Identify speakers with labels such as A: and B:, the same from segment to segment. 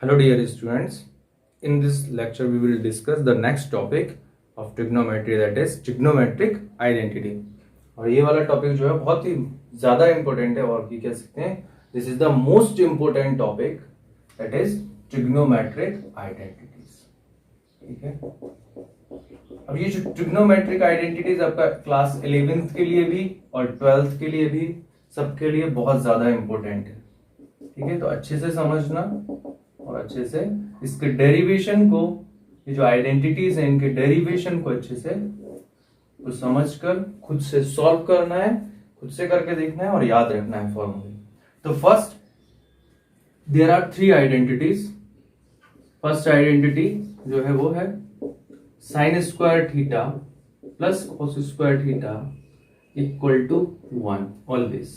A: Hello dear students, in this lecture we will discuss the next topic of trigonometry, that is trigonometric identity। और ये वाला topic जो है बहुत ही ज्यादा इंपॉर्टेंट है और भी कह सकते हैं this is the most important topic, that is trigonometric identities. ठीक है, अब ये जो ट्रिग्नोमेट्रिक आइडेंटिटीज आपका क्लास 11th के लिए भी और 12th के लिए भी सबके लिए बहुत ज्यादा इंपॉर्टेंट है। ठीक है, तो अच्छे से समझना और अच्छे से इसके डेरिवेशन को, ये जो आइडेंटिटीज है इनके डेरिवेशन को अच्छे से तो समझकर खुद से सॉल्व करना है, खुद से करके देखना है और याद रखना है फॉर्मूले। तो first there are 3 identities. First identity जो है वो है sine square theta plus cos square theta equal to 1 always.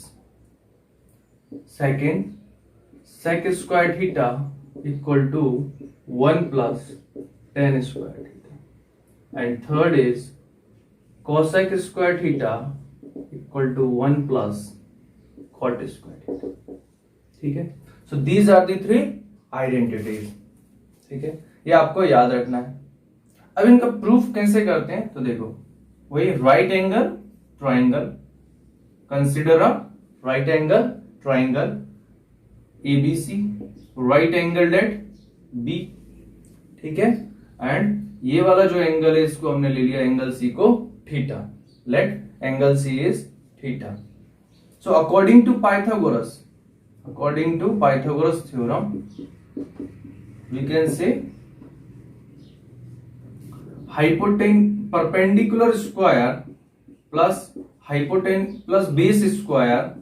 A: Second sec square theta equal to 1 plus tan square theta. And third is cosec square theta equal to 1 plus cot square theta. ठीक है, so these are the 3 identities. ठीक है, ये आपको याद रखना है। अब इनका प्रूफ कैसे करते हैं तो देखो, वही right angle triangle, consider a right angle triangle ABC, right angle at B। ठीक है, एंड ये वाला जो एंगल है इसको हमने ले लिया एंगल C को theta, let angle C is theta. So according to Pythagoras theorem we can say perpendicular square plus base square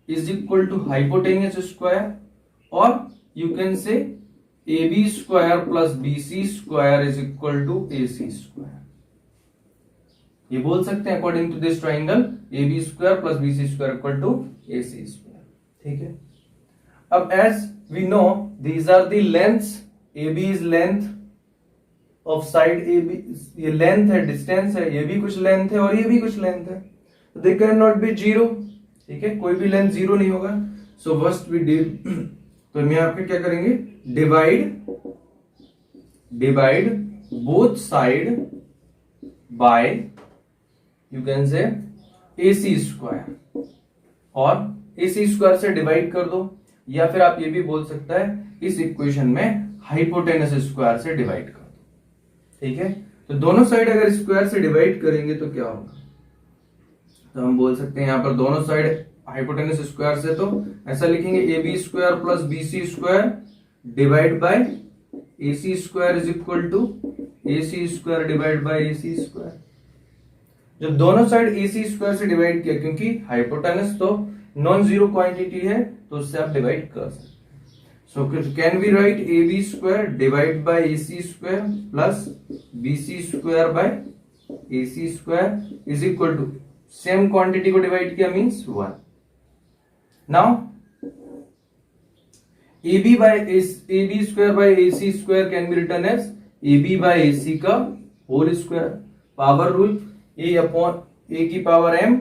A: is equal to hypotenuse square, और you can say AB square plus BC square is equal to AC square. ये बोल सकते हैं according to this triangle AB square plus BC square equal to AC square. ठीक है, अब as we know these are the lengths, AB is length of side AB, ये length है, distance है, ये भी कुछ लेंथ है और ये भी कुछ लेंथ है, they can not be zero. ठीक है, कोई भी लेंथ जीरो नहीं होगा। सो फर्स्ट वी डिव, तो मैं आपके क्या करेंगे, divide both side bye you can से AC स्क्वायर, और AC स्क्वायर से डिवाइड कर दो, या फिर आप ये भी बोल सकता है इस इक्वेशन में हाइपोटेनस स्क्वायर से डिवाइड कर दो। ठीक है, तो दोनों साइड अगर स्क्वायर से डिवाइड करेंगे तो क्या होगा, तो हम बोल सकते हैं यहां पर दोनों साइड हाइपोटेनस स्क्वायर से, तो ऐसा लिखेंगे AB square plus BC square divide by AC square is equal to AC square divide by AC square. जब दोनों साइड AC स्क्वायर से डिवाइड किया, क्योंकि हाइपोटेनस तो नॉन जीरो क्वांटिटी है तो उससे आप डिवाइड कर सकते हैं। So can we write AB square divide by AC square plus BC square by AC square is equal to, same quantity को डिवाइड किया means 1। Now AB square by AC square can be written as AB बाय AC का whole square. Power rule, A upon A की power m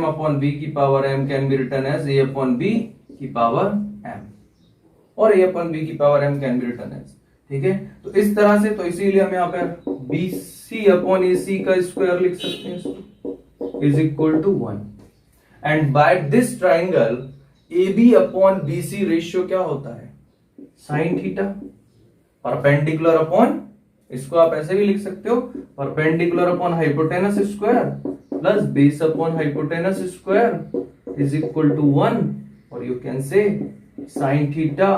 A: upon B की power m can be written as A upon B की power m, और A upon B की power m can be written as. ठीक है, तो इस तरह से, तो इसीलिए हम यहाँ पर BC अपॉन AC का स्क्वायर लिख सकते हैं इसको, is equal to 1। And by this triangle AB upon BC ratio क्या होता है, साइन थीटा, परपेंडिकुलर अपॉन, इसको आप ऐसे भी लिख सकते हो, perpendicular upon hypotenuse square plus base upon hypotenuse square is equal to 1, और you can say sine theta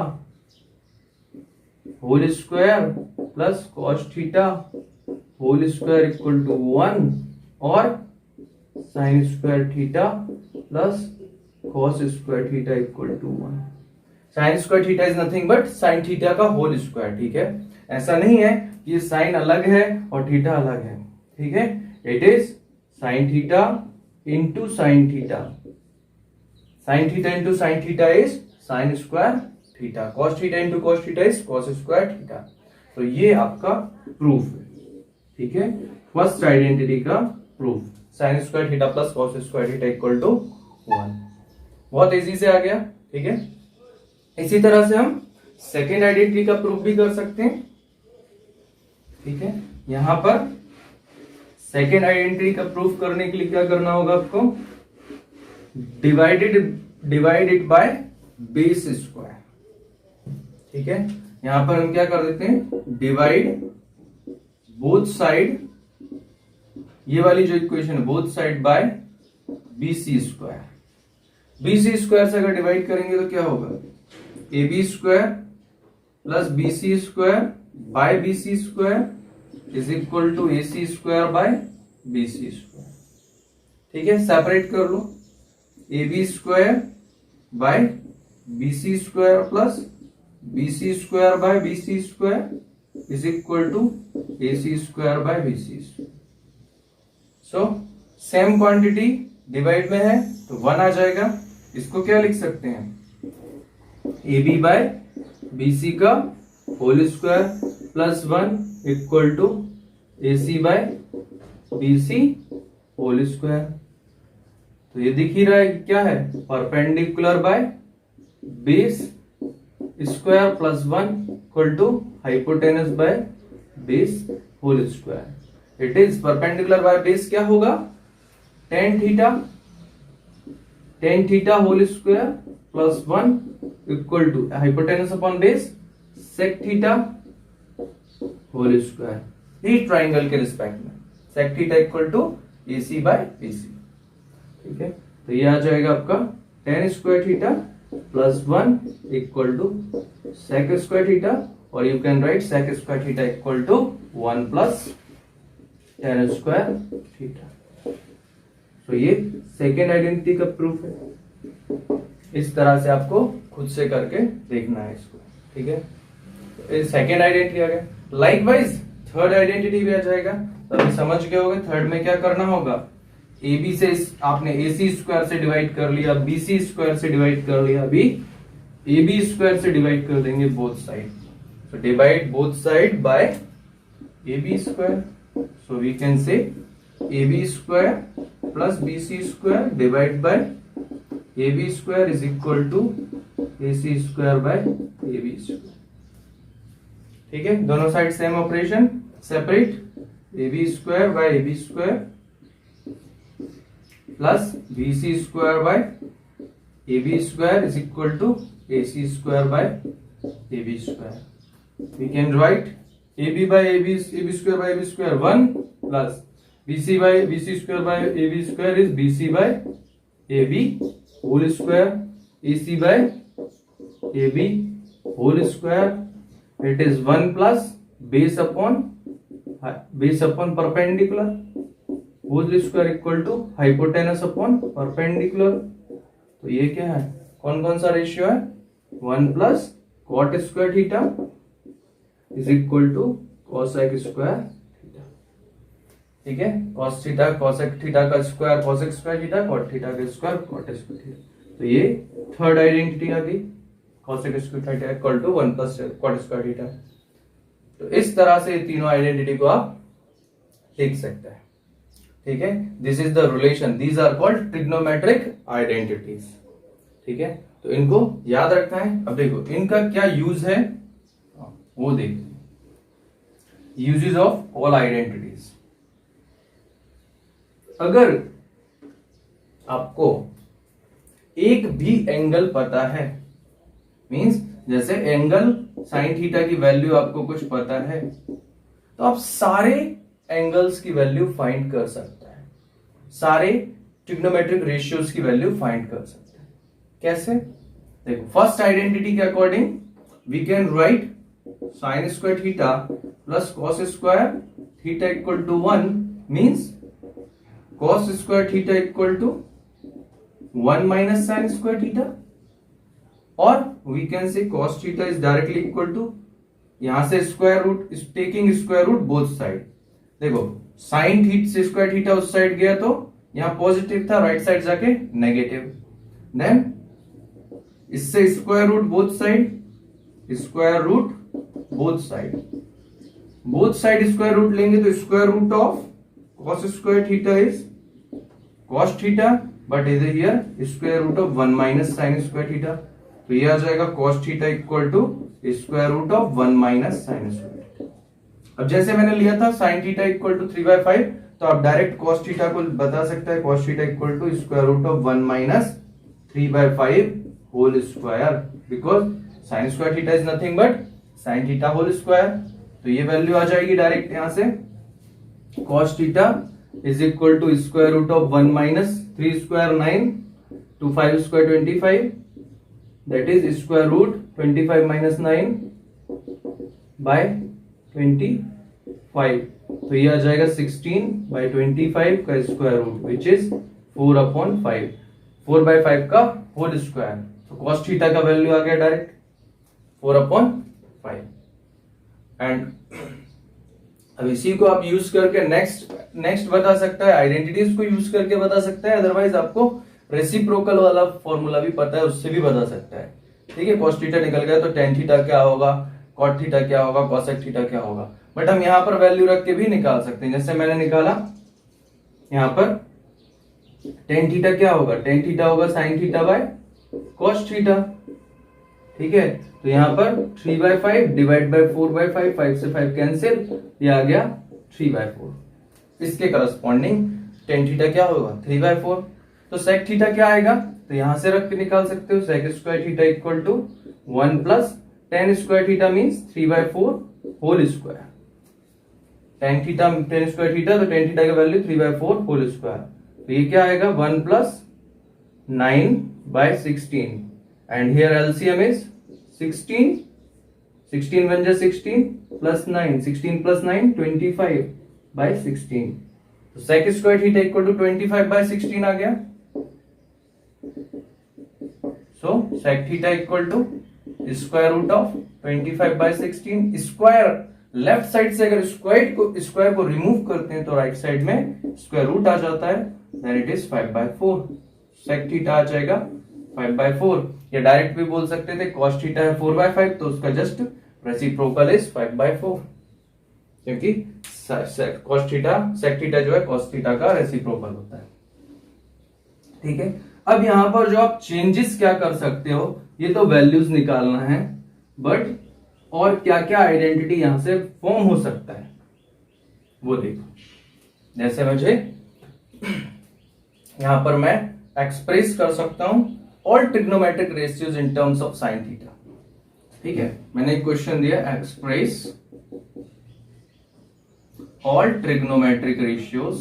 A: whole square plus cos theta whole square equal to 1, और sine square theta plus cos square theta equal to 1। Sine square theta is nothing but sine theta का whole square. ठीक है, ऐसा नहीं है कि ये sign अलग है और थीटा अलग है। ठीक है, it is sine theta into sine theta, sine theta into sine theta is sine square theta, cos theta into cos theta is cos square theta. तो ये आपका प्रूफ है। ठीक है, फर्स्ट आइडेंटिटी का proof, sine square theta plus cos square theta equal to 1। बहुत easy से आ गया। ठीक है, इसी तरह से हम सेकेंड आइडेंटिटी का प्रूफ भी कर सकते हैं। ठीक है, यहां पर सेकेंड आइडेंटिटी का प्रूफ करने के लिए क्या करना होगा आपको, divide it by base square. ठीक है, यहां पर हम क्या कर देते हैं, डिवाइड बोथ साइड, ये वाली जो इक्वेशन है both side by BC square. BC square से अगर डिवाइड करेंगे तो क्या होगा, A B square plus B C square by B C square is equal to A C square by B C square. ठीक है, सेपरेट कर लो, A B square by B C square plus B C square by B C square is equal to A C square by B C square. So same quantity divide में है तो 1 आ जाएगा। इसको क्या लिख सकते हैं, A B by B C का whole square plus 1 equal to A C by B C whole square. तो ये दिख ही रहा है कि क्या है, perpendicular by base square plus 1 equal to hypotenuse by base whole square. It is perpendicular by base क्या होगा, tan theta whole square plus 1 equal to hypotenuse upon base sec theta whole square. ये triangle के respect में sec theta equal to A C by B C. ठीक है, तो ये आ जाएगा आपका tan square theta plus 1 equal to sec square theta, और you can write sec square theta equal to 1 plus tan square theta. तो ये सेकेंड आइडेंटिटी का प्रूफ है। इस तरह से आपको खुद से करके देखना है इसको। ठीक है, सेकेंड आइडेंटिटी आ गया। लाइकवाइज थर्ड आइडेंटिटी भी आ जाएगा। तो अभी समझ गए होंगे थर्ड में क्या करना होगा, ए बी से आपने ए सी स्क्वायर से डिवाइड कर लिया, बी सी स्क्वायर से डिवाइड कर लिया, अभी ए बी स्क्वायर से डिवाइड कर देंगे both side. So divide both side by A B square. So we can say A B square plus B C square divide by A B square is equal to A C square by A B square. ठीक है, दोनों side same operation, separate A B square by A B square plus B C square by A B square is equal to A C square by A B square. We can write A B by A B square by A B square 1 plus B C by B C square by A B square is B C by A B whole square, A C by A B whole square. It is 1 plus base upon perpendicular whole square equal to hypotenuse upon perpendicular. तो ये क्या है, कौन कौन सा ratio है, 1 plus cot square theta is equal to cosec square theta. ठीक है, कॉस थीटा कॉसेक थीटा का square cosec square theta, cot theta का स्क्वायर कॉट स्क्वायर थीटा। तो ये थर्ड आइडेंटिटी आ गई, cosec square theta equal to 1 plus cot square theta. तो इस तरह से तीनों आइडेंटिटी को आप लिख सकते हैं। ठीक है, this is the relation, these are called trigonometric identities. ठीक है, तो इनको याद रखना है। अब देखो इनका क्या यूज है वो देखते हैं, यूजेस ऑफ ऑल आइडेंटिटीज। अगर आपको एक भी एंगल पता है, मींस जैसे एंगल साइन थीटा की वैल्यू आपको कुछ पता है, तो आप सारे एंगल्स की वैल्यू फाइंड कर सकता है, सारे ट्रिग्नोमेट्रिक रेशियोज की वैल्यू फाइंड कर सकता है। कैसे, देखो फर्स्ट आइडेंटिटी के according we can write sine square theta plus cos square theta equal to 1 means cos square theta equal to 1 minus sine square theta, और we can say cos theta is directly equal to, यहां से square root, taking square root both side. देखो sine theta से square theta उस side गया तो यहां positive था, राइट साइड जाके नेगेटिव, देन इससे square root both side, square root both side square root लेंगे तो square root of cos square theta is cos theta, but is here square root of 1 minus sine square theta. तो ये आ जाएगा cos theta equal to square root of 1 minus sine square. अब जैसे मैंने लिया था साइन थीटा इक्वल टू 3/5, तो आप डायरेक्ट cos थीटा को बता सकते हैं cos theta equal to square root of 1 minus 3/5 whole square, because sine square theta is nothing but sine theta whole square. तो ये वैल्यू आ जाएगी डायरेक्ट यहां से, cos theta is equal to square root of 1 minus 3 square 9 to 5 square 25, that is square root 25 minus 9 by 25। तो ये आ जाएगा 16/25 का स्क्वायर रूट विच इज 4/5, 4/5 का होल स्क्वायर। तो cos थीटा का वैल्यू आ गया डायरेक्ट 4/5। एंड अब इसी को आप यूज करके नेक्स्ट बता सकता है, आइडेंटिटीज को यूज करके बता सकता है, अदरवाइज आपको रेसिप्रोकल वाला फॉर्मूला भी पता है, उससे भी बता सकता है। ठीक है, cos थीटा निकल गया तो tan थीटा क्या होगा, cot थीटा क्या होगा, cosec थीटा क्या होगा। बट हम यहां पर वैल्यू रख के भी निकाल सकते हैं, जैसे मैंने निकाला यहां पर tan थीटा क्या होगा, tan थीटा होगा sin theta by cos theta. ठीक है, तो यहां पर 3/5 डिवाइड बाय 4/5, 5 से 5 कैंसिल, ये आ गया 3/4। इसके करस्पॉन्डिंग tan थीटा क्या होगा 3/4। तो sec थीटा क्या आएगा, तो यहां से रख के निकाल सकते हो, sec square theta equal to 1 plus tan square theta means 3/4 whole square. tan square theta, तो tan थीटा का वैल्यू 3/4 होल स्क्वायर। तो ये क्या आएगा 1 plus 9/16 and here LCM is 16, 16 बन जा 16 प्लस 9, 16 प्लस 9 25/16। तो sec square theta equal to 25/16 आ गया। So sec theta equal to square root of 25/16। Square left side से अगर स्क्वायर को रिमूव करते हैं तो राइट साइड में स्क्वायर रूट आ जाता है, then it is 5/4। sec theta आ जाएगा 5/4। या डायरेक्ट भी बोल सकते थे cos थीटा है 4/5, तो उसका जस्ट रेसिप्रोकल इज 5/4, क्योंकि cos थीटा sec थीटा जो है cos थीटा का रेसिप्रोकल होता है। ठीक है, अब यहां पर जो आप चेंजेस क्या कर सकते हो, ये तो वैल्यूज निकालना है, बट और क्या क्या आइडेंटिटी यहां से फॉर्म हो सकता है वो देखो। जैसे मुझे यहां पर मैं एक्सप्रेस कर सकता हूं all trigonometric ratios in terms of sine theta. ठीक है, मैंने एक क्वेश्चन दिया, express all trigonometric ratios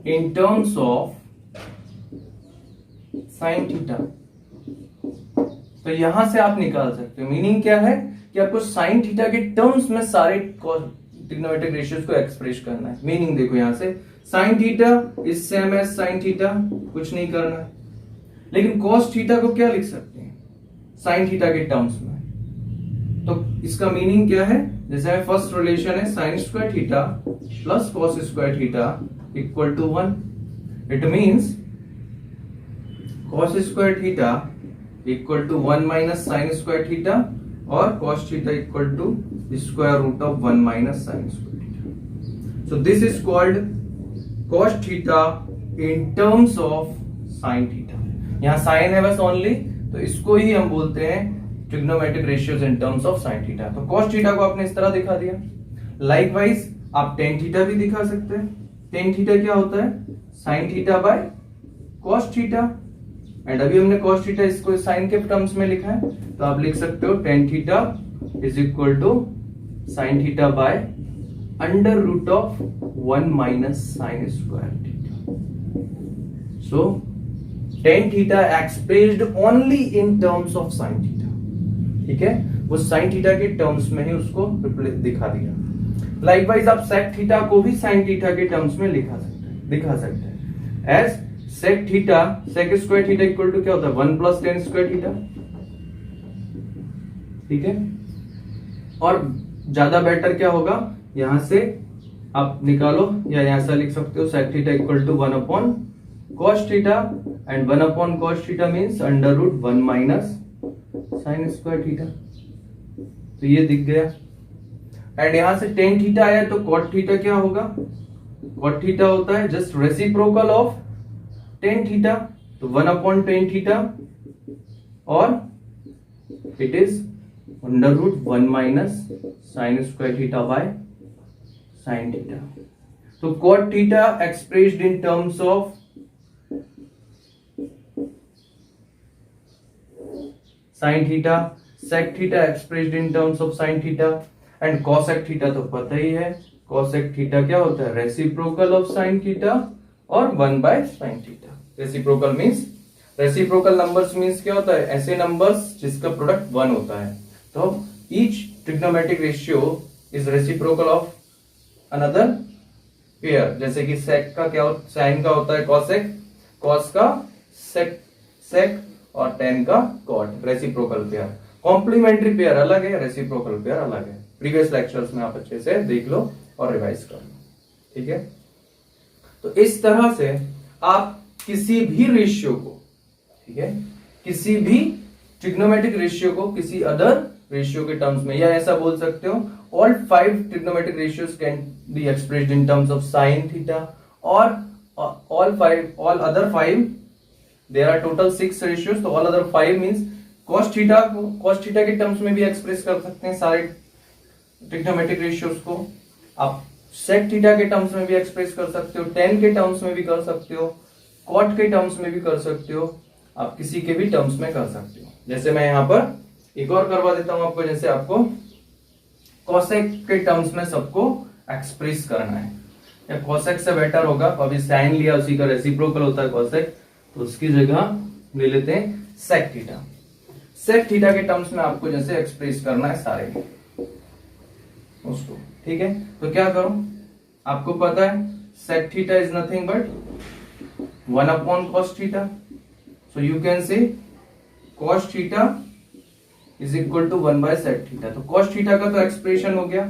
A: in terms of sine theta. तो यहां से आप निकाल सकते हो, मीनिंग क्या है कि आपको साइन थीटा के टर्म्स में सारे ट्रिग्नोमेट्रिक रेशियोज को एक्सप्रेस करना है। मीनिंग देखो, यहां से sine theta is same as sine theta, कुछ नहीं करना है। लेकिन cos थीटा को क्या लिख सकते हैं साइन थीटा के टर्म्स में, तो इसका मीनिंग क्या है, जैसे फर्स्ट रिलेशन है sine square theta plus cos square theta equal to 1। It means cos square theta equal to 1 minus sine square theta और cos theta equal to square root of 1 minus sine square theta. So this is called cos theta in terms of sine theta. यहां sine है बस only, तो इसको ही हम बोलते हैं trigonometric ratios in terms of sine theta. तो cos थीटा को आपने इस तरह दिखा दिया। लाइकवाइज आप tan थीटा भी दिखा सकते हैं। tan थीटा क्या होता है, sine theta by cos theta, and अभी हमने cos थीटा इसको साइन के टर्म्स में लिखा है, तो आप लिख सकते हो tan theta is equal to sine theta by under root of 1 minus sine square theta. So tan theta expressed only in terms of sine theta. ठीक है, वो साइन थीटा के टर्म्स में ही उसको दिखा दिया। लाइकवाइज आप sec थीटा को भी साइन थीटा के टर्म्स में दिखा सकते हैं as sec theta, sec square theta equal to क्या होता है 1 प्लस tan स्क्वायर थीटा। ठीक है, और ज्यादा बेटर क्या होगा, यहां से आप निकालो या यहां से लिख सकते हो sec theta equal to 1 upon cos theta and 1 upon cos theta means under root 1 minus sine square theta. तो ये दिख गया, एंड यहां से tan थीटा आया तो cot थीटा क्या होगा कॉट थीटा होता है just reciprocal of tan theta, तो 1/10 थीटा, और it is √1 minus sine square theta by sine theta. तो cot theta expressed in terms of sine theta, sec theta expressed in terms of sine theta, and cosec theta तो पता ही है, cosec theta क्या होता है, reciprocal of sine theta और 1/sin theta. Reciprocal means, reciprocal numbers means क्या होता है, ऐसे नंबर्स जिसका प्रोडक्ट 1 होता है। तो each trigonometric ratio is reciprocal of another pair, जैसे कि सेक का क्या, साइन का होता है कॉसेक, कॉस का सेक, सेक और टेन का cot, reciprocal pair. Complementary pair अलग है, रेसिप्रोकल पेयर अलग है। प्रीवियस लेक्चर्स में आप अच्छे से देख लो और रिवाइज कर लो, ठीक है। तो इस तरह से आप किसी भी रेशियो को, ठीक है, किसी भी ट्रिग्नोमेट्रिक रेशियो को किसी अदर रेशियो के टर्म्स में, या ऐसा बोल सकते हो all 5 trigonometric ratios can be expressed in terms of sine theta, और all other 5, there are total 6 ratios, तो all other 5 means cos theta को cos थीटा के टर्म्स में भी एक्सप्रेस कर सकते हैं सारे ट्रिग्नोमेट्रिक रेशियोज को, आप sec थीटा के टर्म्स में भी एक्सप्रेस कर सकते हो, tan के टर्म्स में भी कर सकते हो, cot के टर्म्स में भी कर सकते हो, आप किसी के भी टर्म्स में कर सकते हो। जैसे मैं यहां पर एक और करवा देता हूं आपको, जैसे आपको cosec के टर्म्स में सबको एक्सप्रेस करना है, या cosec से बेटर होगा, तो अभी sin लिया, उसी का रेसिप्रोकल होता है cosec, तो उसकी जगह ले लेते हैं sec थीटा। sec थीटा के टर्म्स में आपको जैसे एक्सप्रेस करना है सारे उसको, ठीक है। तो क्या करो, आपको पता है sec theta is nothing but 1/cos theta, so you can say cos theta is equal to 1/sec theta. तो cos थीटा का तो एक्सप्रेशन हो गया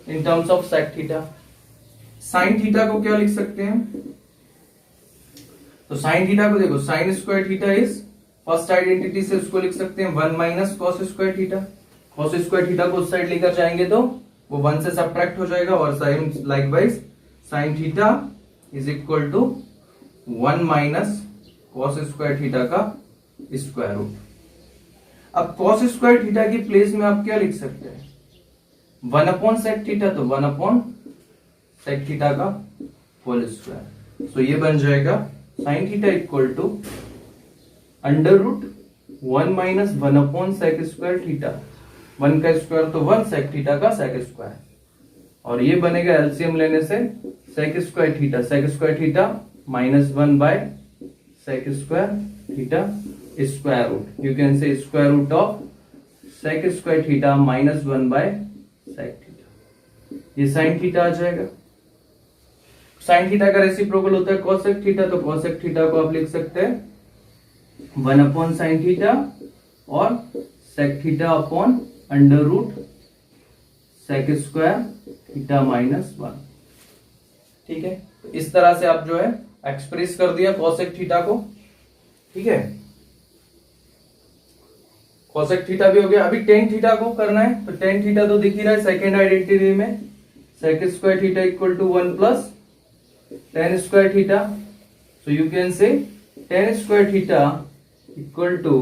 A: in terms of sec theta. sin theta को क्या लिख सकते हैं, तो sin थीटा को देखो, sin square theta is first identity से उसको लिख सकते हैं 1 minus cos square theta. cos square theta को उस साइड लेकर जाएंगे तो वो 1 से सब्ट्रैक्ट हो जाएगा, और sine likewise sin theta is equal to 1 minus cos square theta का स्क्वायर रूट। अब cos स्क्वायर थीटा की प्लेस में आप क्या लिख सकते हैं, 1/sec थीटा, तो 1/sec थीटा का होल स्क्वायर। सो ये बन जाएगा sin theta equal to √1 minus 1/sec square theta, 1 का स्क्वायर तो 1, sec थीटा का sec स्क्वायर, और ये बनेगा एलसीएम लेने से sec square theta, sec square theta -1/sec square theta square root, you can say square root of sec square theta -1/sec theta, ये sin theta आ जाएगा। sin थीटा का रेसिप्रोकल होता है cosec थीटा, तो cosec थीटा को आप लिख सकते हैं 1/sin थीटा और sec theta upon √sec square theta -1, ठीक है। तो इस तरह से आप जो है एक्सप्रेस कर दिया cosec थीटा को, ठीक है। cosec थीटा भी हो गया। अभी tan थीटा को करना है, तो tan थीटा तो दिख ही रहा है सेकेंड आइडेंटिटी में, sec square theta equal to 1 plus tan square theta, so you can say tan square theta equal to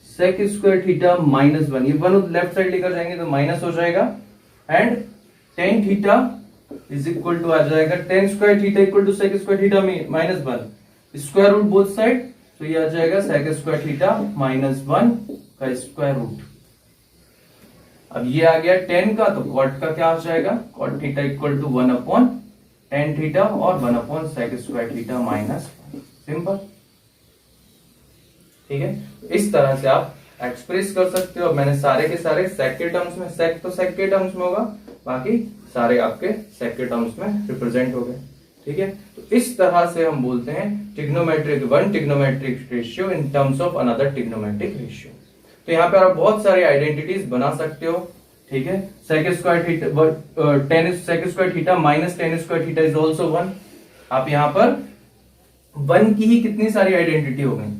A: sec square theta -1, ये 1 लेफ्ट साइड लेकर जाएंगे तो माइनस हो जाएगा, and tan theta is equal to आ जाएगा tan square theta equal to sec square theta -1, square root both side, तो ये आ जाएगा sec स्क्वायर थीटा -1 का स्क्वायर रूट। अब ये आ गया tan का, तो cot का क्या आ जाएगा, cot theta equal to 1/tan theta और 1/sec स्क्वायर थीटा -1, सिंपल, ठीक है। इस तरह से आप एक्सप्रेस कर सकते हो। मैंने सारे के सारे sec के टर्म्स में, sec तो sec के टर्म्स में होगा, बाकी सारे आपके sec के टर्म्स में रिप्रेजेंट हो गए, ठीक है। तो इस तरह से हम बोलते हैं trigonometric one trigonometric ratio in terms of another trigonometric ratio. तो यहाँ पे आप बहुत सारे आइडेंटिटीज बना सकते हो, ठीक है। sec square theta tan sec square theta minus tan square theta is also 1। आप यहाँ पर 1 की ही कितनी सारी आइडेंटिटी हो गई।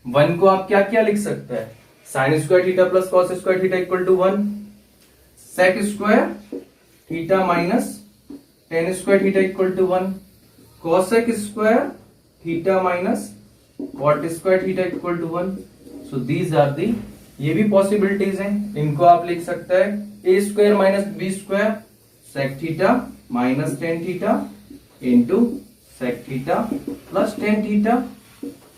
A: 1 को आप क्या क्या लिख सकते हैं, sine square theta plus cos square theta equal to 1, sec square theta minus tan square theta equal to 1, cosec square theta minus cot square theta equal to 1। So these are the, ये भी possibilities हैं। इनको आप लिख सकते हैं a square minus b square sec theta minus tan theta into sec theta plus tan theta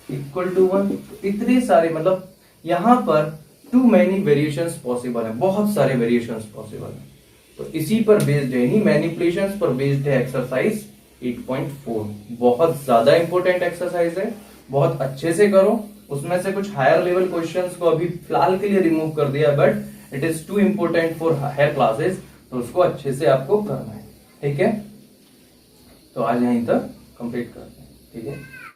A: equal to 1। इतने सारे, मतलब यहां पर टू मैनी वेरिएशंस पॉसिबल है, बहुत सारे वेरिएशंस पॉसिबल है। तो इसी पर बेस्ड है, इन्हीं मैनिपुलेशंस पर बेस्ड है एक्सरसाइज 8.4। बहुत ज्यादा इंपॉर्टेंट एक्सरसाइज है, बहुत अच्छे से करो। उसमें से कुछ हायर लेवल क्वेश्चंस को अभी फिलहाल के लिए रिमूव कर दिया, but it is too important for higher classes, तो उसको अच्छे से आपको करना है। ठीक है, तो आज यहीं तक कंप्लीट करते हैं। ठीक है।